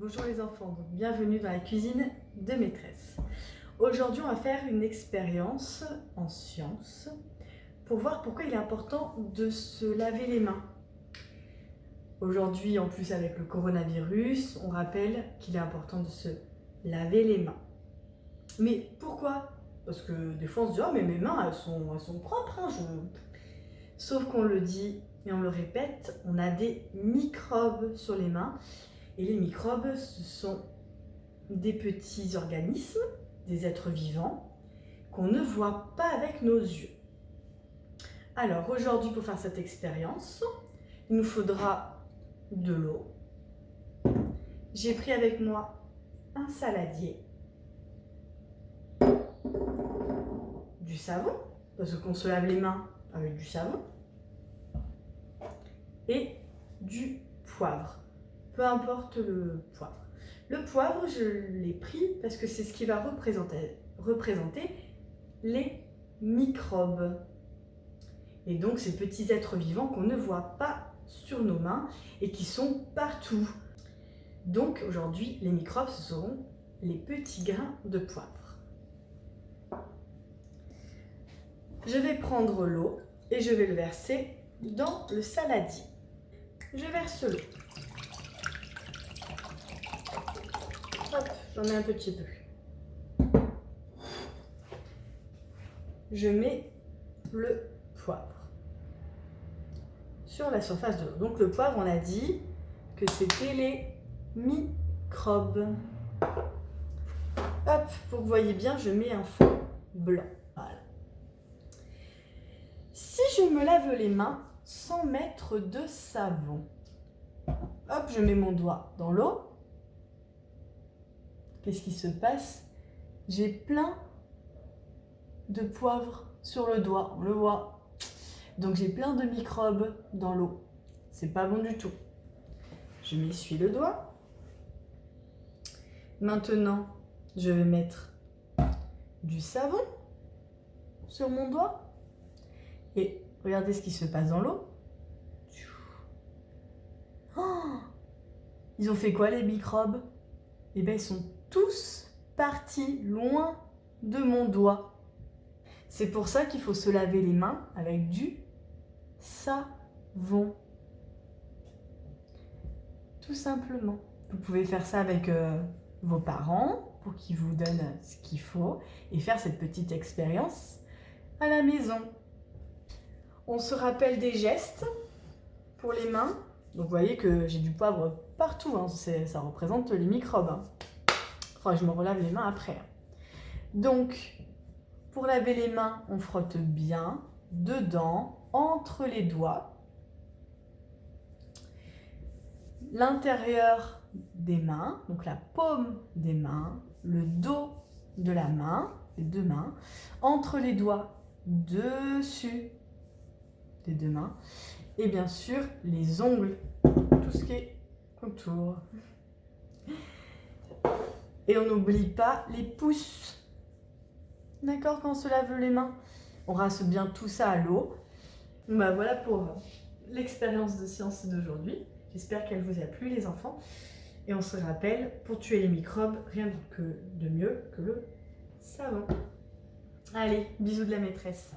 Bonjour les enfants, donc bienvenue dans la cuisine de maîtresse. Aujourd'hui on va faire une expérience en sciences pour voir pourquoi il est important de se laver les mains. Aujourd'hui en plus avec le coronavirus, on rappelle qu'il est important de se laver les mains. Mais pourquoi? Parce que des fois on se dit « Oh mais mes mains elles sont propres hein, Sauf qu'on le dit et on le répète, on a des microbes sur les mains. Et les microbes, ce sont des petits organismes, des êtres vivants, qu'on ne voit pas avec nos yeux. Alors aujourd'hui, pour faire cette expérience, il nous faudra de l'eau. J'ai pris avec moi un saladier, du savon, parce qu'on se lave les mains avec du savon, et du poivre. Peu importe le poivre. Le poivre, je l'ai pris parce que c'est ce qui va représenter les microbes. Et donc ces petits êtres vivants qu'on ne voit pas sur nos mains et qui sont partout. Donc aujourd'hui, les microbes, ce seront les petits grains de poivre. Je vais prendre l'eau et je vais le verser dans le saladier. Je verse l'eau. Hop, j'en ai un petit peu. Je mets le poivre sur la surface de l'eau. Donc le poivre, on a dit que c'était les microbes. Hop, pour que vous voyez bien, je mets un fond blanc. Voilà. Si je me lave les mains sans mettre de savon, hop, je mets mon doigt dans l'eau. Qu'est-ce qui se passe? J'ai plein de poivre sur le doigt, on le voit. Donc j'ai plein de microbes dans l'eau. C'est pas bon du tout. Je m'essuie le doigt. Maintenant, je vais mettre du savon sur mon doigt. Et regardez ce qui se passe dans l'eau. Oh, ils ont fait quoi les microbes? Eh bien, ils sont tous partis loin de mon doigt. C'est pour ça qu'il faut se laver les mains avec du savon. Tout simplement. Vous pouvez faire ça avec vos parents pour qu'ils vous donnent ce qu'il faut et faire cette petite expérience à la maison. On se rappelle des gestes pour les mains. Donc vous voyez que j'ai du poivre partout, hein. Ça représente les microbes. Hein. Enfin, je me relave les mains après. Donc, pour laver les mains, on frotte bien dedans, entre les doigts, l'intérieur des mains, donc la paume des mains, le dos de la main, les deux mains, entre les doigts, dessus des deux mains, et bien sûr les ongles, tout ce qui est contour. Et on n'oublie pas les pouces. D'accord, quand on se lave les mains, on rince bien tout ça à l'eau. Bah voilà pour l'expérience de science d'aujourd'hui. J'espère qu'elle vous a plu les enfants. Et on se rappelle, pour tuer les microbes, rien de mieux que le savon. Allez, bisous de la maîtresse.